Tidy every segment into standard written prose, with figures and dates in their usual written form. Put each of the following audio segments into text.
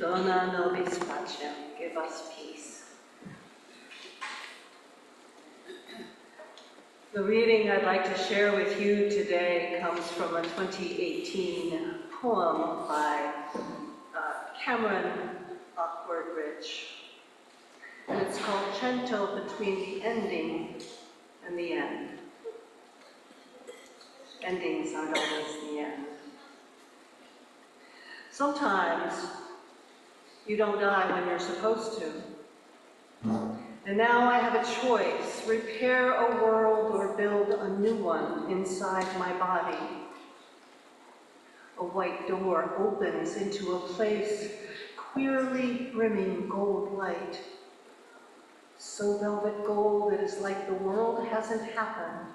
Dona nobis pacem, give us peace. The reading I'd like to share with you today comes from a 2018 poem by Cameron Awkward-Rich. And it's called Cento, Between the Ending and the End. Endings aren't always the end. Sometimes you don't die when you're supposed to. And now I have a choice: repair a world or build a new one inside my body. A white door opens into a place queerly brimming gold light. So velvet gold it is like the world hasn't happened.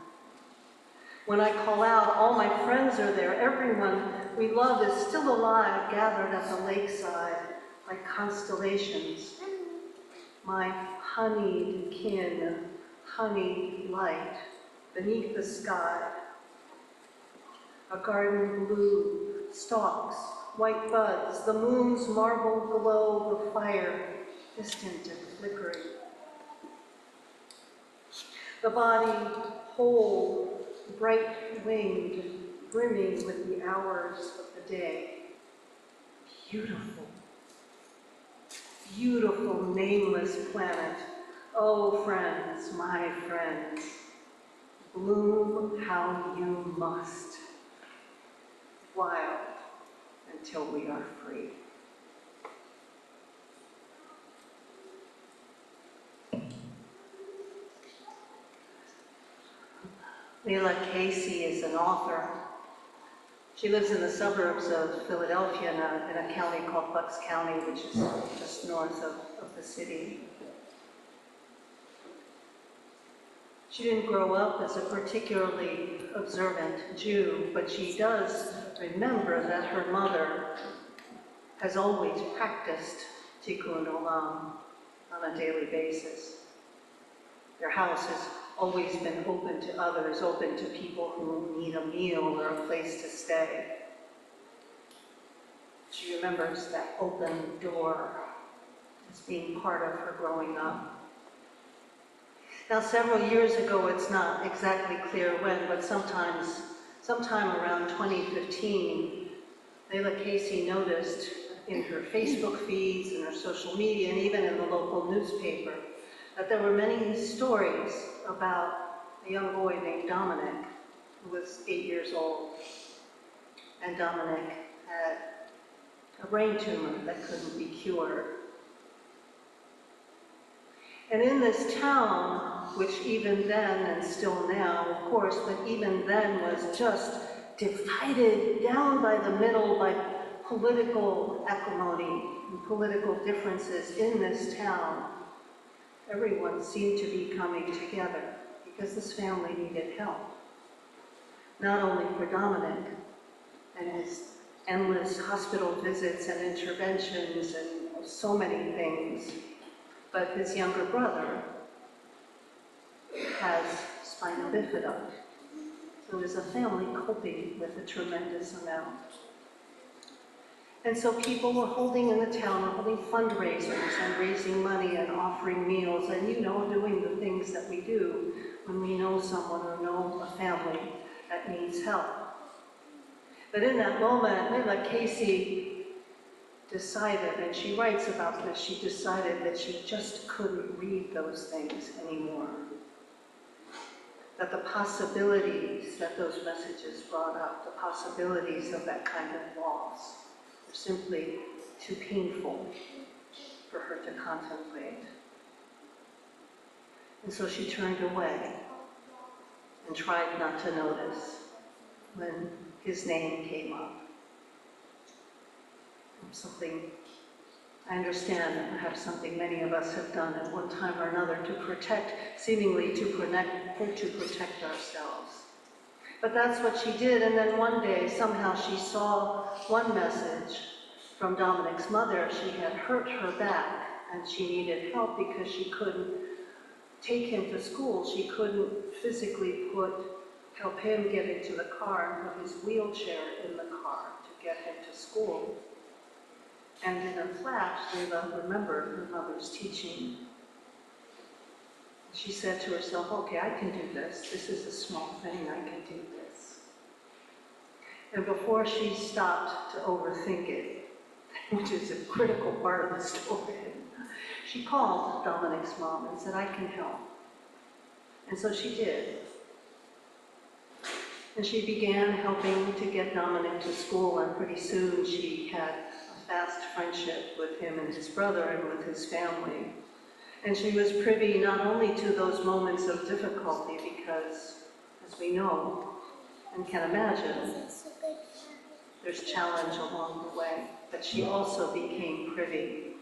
When I call out, all my friends are there. Everyone we love is still alive, gathered at the lakeside like constellations. My honeyed kin, honeyed light beneath the sky. A garden blue, stalks, white buds, the moon's marble glow of fire, distant and flickering. The body whole, bright-winged, brimming with the hours of the day. Beautiful. Beautiful, nameless planet. Oh, friends, my friends, bloom how you must. Wild until we are free. Leila Casey is an author. She lives in the suburbs of Philadelphia in a county called Bucks County, which is just north of the city. She didn't grow up as a particularly observant Jew, but she does remember that her mother has always practiced Tikkun Olam on a daily basis. Their house has always been open to others, open to people who need a meal or a place to stay. She remembers that open door as being part of her growing up. Now, several years ago, it's not exactly clear when, but sometime around 2015, Leila Casey noticed in her Facebook feeds, in her social media, and even in the local newspaper, that there were many stories about a young boy named Dominic, who was 8 years old. And Dominic had a brain tumor that couldn't be cured. And in this town, which even then, and still now, of course, but even then was just divided down by the middle by political acrimony and political differences in this town, everyone seemed to be coming together because this family needed help. Not only for Dominic and his endless hospital visits and interventions and so many things, but his younger brother has spina bifida. So there's a family coping with a tremendous amount. And so people were holding in the town, were holding fundraisers and raising money and offering meals and, doing the things that we do when we know someone or know a family that needs help. But in that moment, Leila Casey decided, and she writes about this, she decided that she just couldn't read those things anymore. That the possibilities that those messages brought up, the possibilities of that kind of loss, were simply too painful for her to contemplate. And so she turned away and tried not to notice when his name came up. Something, I understand, perhaps something many of us have done at one time or another to protect, seemingly to protect ourselves. But that's what she did, and then one day, somehow she saw one message from Dominic's mother. She had hurt her back, and she needed help because she couldn't take him to school. She couldn't physically help him get into the car and put his wheelchair in the car to get him to school. And in a flash, Layla remembered her mother's teaching. She said to herself, okay, I can do this. This is a small thing, I can do this. And before she stopped to overthink it, which is a critical part of the story, she called Dominic's mom and said, I can help. And so she did. And she began helping to get Dominic to school, and pretty soon she had a fast friendship with him and his brother and with his family. And she was privy not only to those moments of difficulty, because, as we know and can imagine, there's challenge along the way, but she also became privy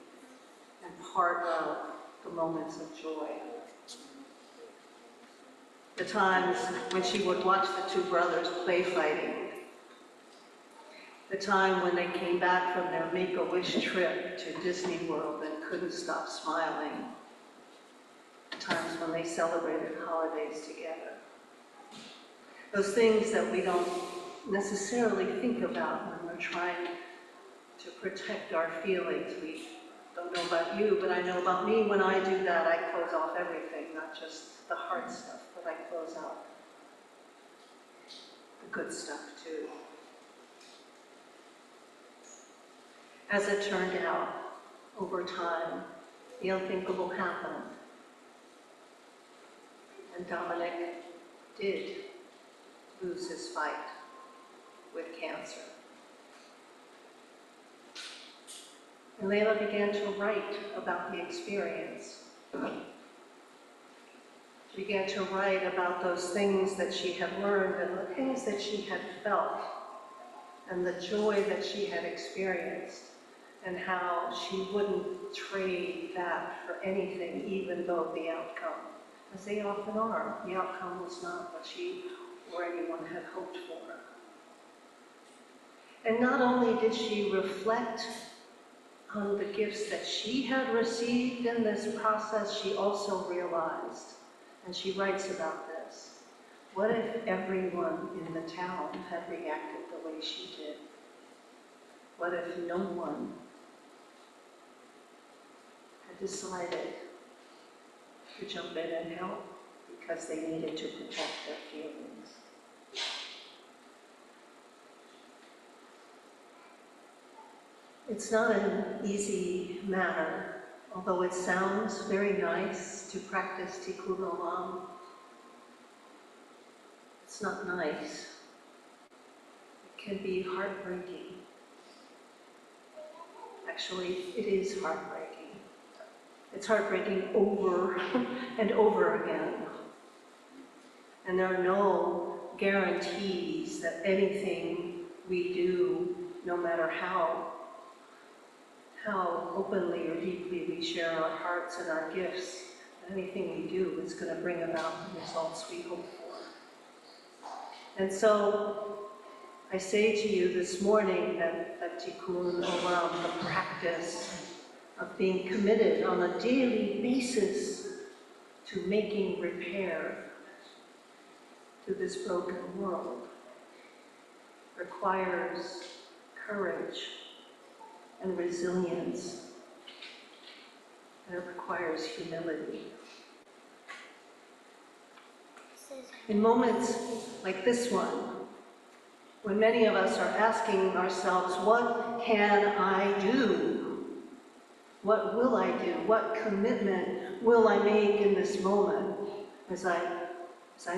and part of the moments of joy. The times when she would watch the two brothers play fighting, the time when they came back from their Make-A-Wish trip to Disney World and couldn't stop smiling, the times when they celebrated holidays together. Those things that we don't necessarily think about when we're trying to protect our feelings. We don't know about you, but I know about me. When I do that, I close off everything, not just the hard stuff, but I close out the good stuff too. As it turned out, over time, the unthinkable happened. And Dominic did lose his fight with cancer. And Layla began to write about the experience. She began to write about those things that she had learned and the things that she had felt and the joy that she had experienced, and how she wouldn't trade that for anything, even though the outcome, as they often are, the outcome was not what she or anyone had hoped for. And not only did she reflect on the gifts that she had received in this process, she also realized, and she writes about this, what if everyone in the town had reacted the way she did? What if no one had decided to jump in and help because they needed to protect their feelings? It's not an easy matter, although it sounds very nice to practice Tikkun Olam. It's not nice. It can be heartbreaking. Actually, it is heartbreaking. It's heartbreaking over and over again. And there are no guarantees that anything we do, no matter how openly or deeply we share our hearts and our gifts, anything we do is going to bring about the results we hope for. And so I say to you this morning that Tikkun Olam, the practice of being committed on a daily basis to making repair to this broken world, requires courage and resilience, and it requires humility. In moments like this one, when many of us are asking ourselves, what can I do? What will I do? What commitment will I make in this moment as I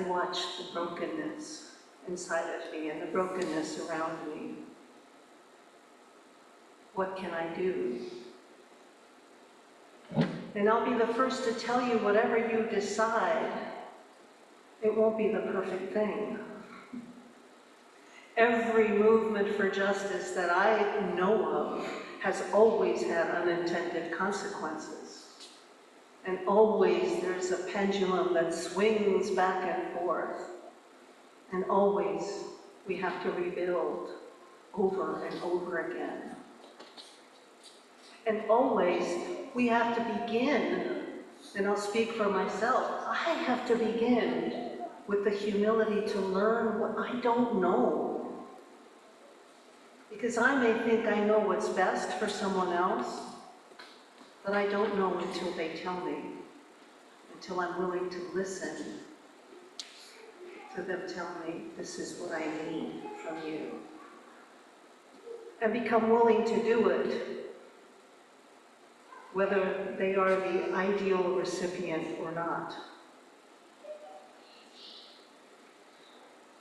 watch the brokenness inside of me and the brokenness around me? What can I do? And I'll be the first to tell you, whatever you decide, it won't be the perfect thing. Every movement for justice that I know of has always had unintended consequences. And always there's a pendulum that swings back and forth. And always we have to rebuild over and over again. And always we have to begin, and I'll speak for myself, I have to begin with the humility to learn what I don't know. Because I may think I know what's best for someone else, but I don't know until they tell me, until I'm willing to listen to them tell me, this is what I need from you. And become willing to do it, whether they are the ideal recipient or not.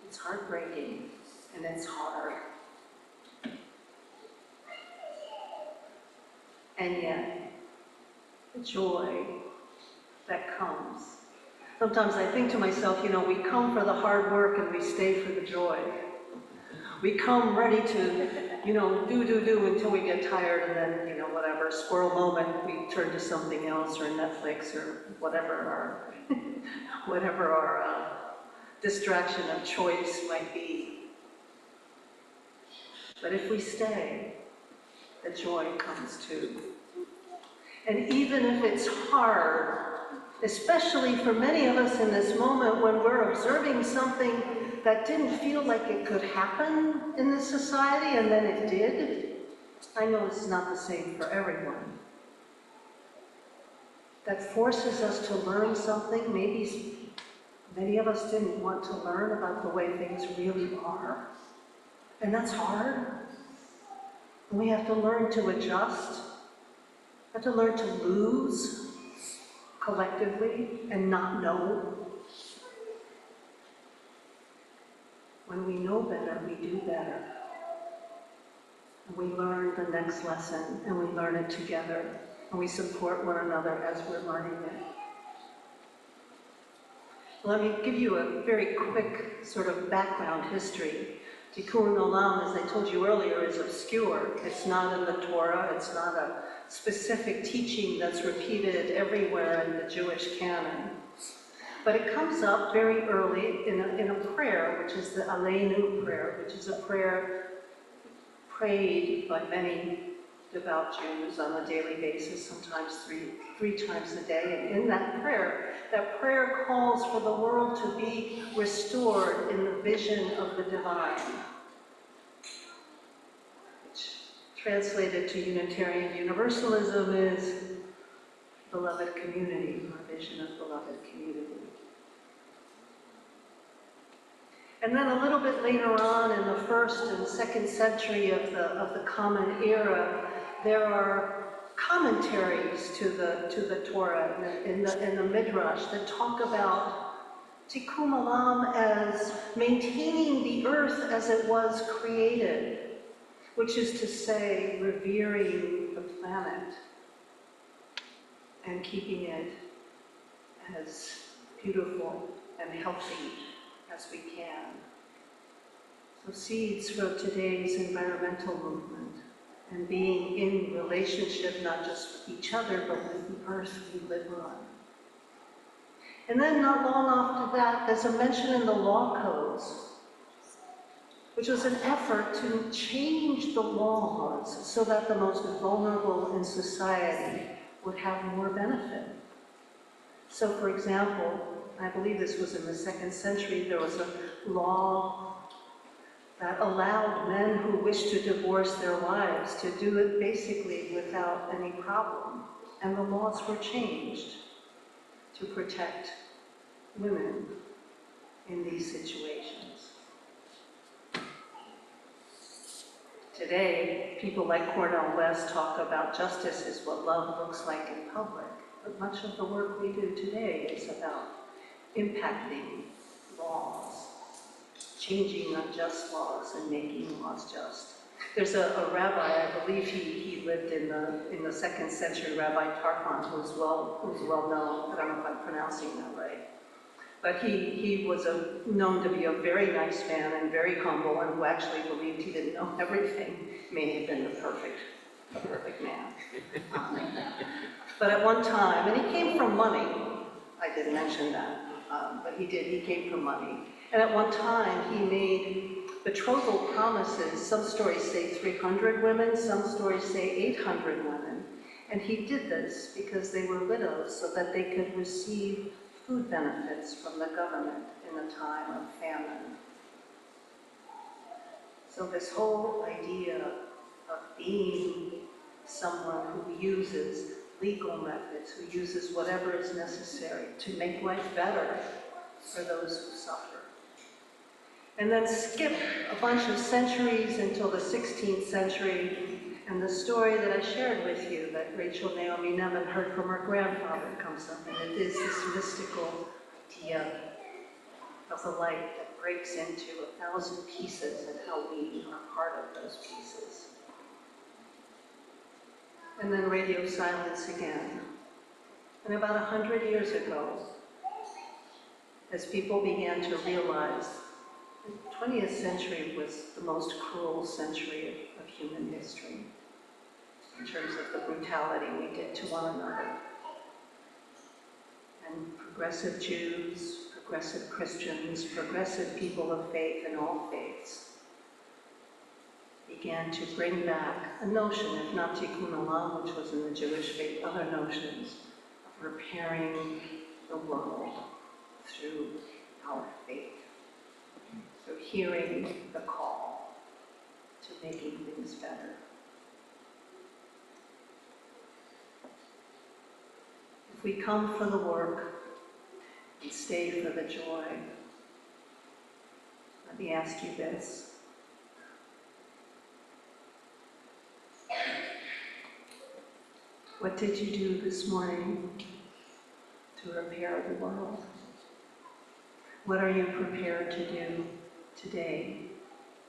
It's heartbreaking, and it's hard. And yet, the joy that comes. Sometimes I think to myself, we come for the hard work and we stay for the joy. We come ready to, do until we get tired, and then, whatever, squirrel moment, we turn to something else, or Netflix, or whatever our distraction of choice might be. But if we stay, the joy comes too. And even if it's hard, especially for many of us in this moment when we're observing something that didn't feel like it could happen in this society, and then it did, I know it's not the same for everyone. That forces us to learn something maybe many of us didn't want to learn about the way things really are. And that's hard. And we have to learn to adjust. We have to learn to lose collectively and not know. When we know better, we do better. And we learn the next lesson, and we learn it together, and we support one another as we're learning it. Let me give you a very quick sort of background history. Tikkun Olam, as I told you earlier, is obscure. It's not in the Torah. It's not a specific teaching that's repeated everywhere in the Jewish canon. But it comes up very early in a prayer, which is the Aleinu prayer, which is a prayer prayed by many devout Jews on a daily basis, sometimes three times a day. And in that prayer calls for the world to be restored in the vision of the divine, which translated to Unitarian Universalism is beloved community, or vision of beloved community. And then a little bit later on, in the 1st and 2nd century of the Common Era, there are commentaries to the Torah in the Midrash that talk about Tikkun Olam as maintaining the earth as it was created, which is to say, revering the planet and keeping it as beautiful and healthy as we can. So seeds for today's environmental movement and being in relationship not just with each other, but with the earth we live on. And then not long after that, there's a mention in the law codes, which was an effort to change the laws so that the most vulnerable in society would have more benefit. So for example, I believe this was in the 2nd century, there was a law that allowed men who wished to divorce their wives to do it basically without any problem. And the laws were changed to protect women in these situations. Today, people like Cornel West talk about justice is what love looks like in public. But much of the work we do today is about impacting laws, changing unjust laws and making laws just. There's a rabbi, I believe he lived in the 2nd century, Rabbi Tarfon, who's well known. I don't know if I'm pronouncing that right. But he was known to be a very nice man and very humble, and who actually believed he didn't know everything. May have been the perfect man. But at one time, and he came from money, I didn't mention that, but he came from money. And at one time, he made betrothal promises. Some stories say 300 women, some stories say 800 women. And he did this because they were widows so that they could receive food benefits from the government in a time of famine. So this whole idea of being someone who uses legal methods, who uses whatever is necessary to make life better for those who suffer. And then skip a bunch of centuries until the 16th century, and the story that I shared with you that Rachel Naomi Nevin heard from her grandfather comes up, and it is this mystical idea of the light that breaks into 1,000 pieces and how we are part of those pieces. And then radio silence again. And about 100 years ago, as people began to realize the 20th century was the most cruel century of human history in terms of the brutality we did to one another. And progressive Jews, progressive Christians, progressive people of faith in all faiths began to bring back a notion, if not Tikkun Olam, which was in the Jewish faith, other notions of repairing the world through our faith, through hearing the call to making things better. If we come for the work and stay for the joy, let me ask you this. What did you do this morning to repair the world? What are you prepared to do today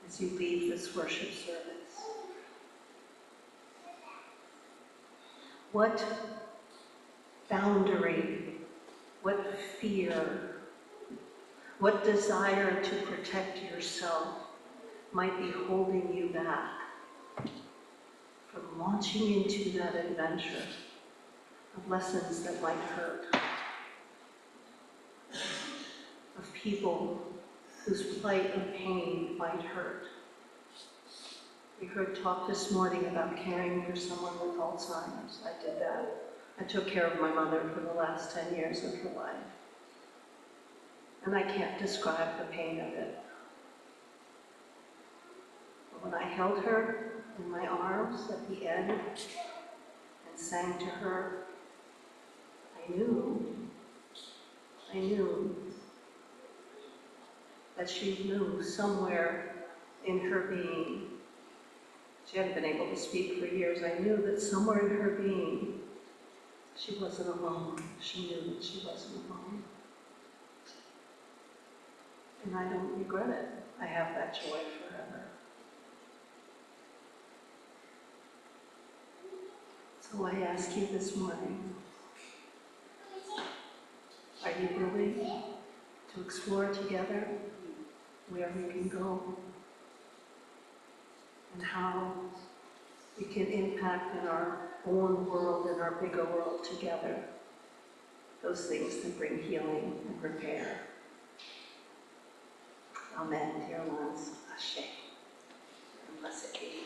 as you leave this worship service? What boundary, what fear, what desire to protect yourself might be holding you back from launching into that adventure of lessons that might hurt, of people whose plight and pain might hurt. We heard talk this morning about caring for someone with Alzheimer's. I did that. I took care of my mother for the last 10 years of her life. And I can't describe the pain of it. But when I held her in my arms at the end and sang to her, I knew that she knew somewhere in her being, she hadn't been able to speak for years, I knew that somewhere in her being, she wasn't alone. She knew that she wasn't alone. And I don't regret it. I have that joy forever. So I ask you this morning, are you willing to explore together where we can go and how we can impact in our own world, in our bigger world together, those things that bring healing and repair? Amen, dear ones. Ashe. And blessed be.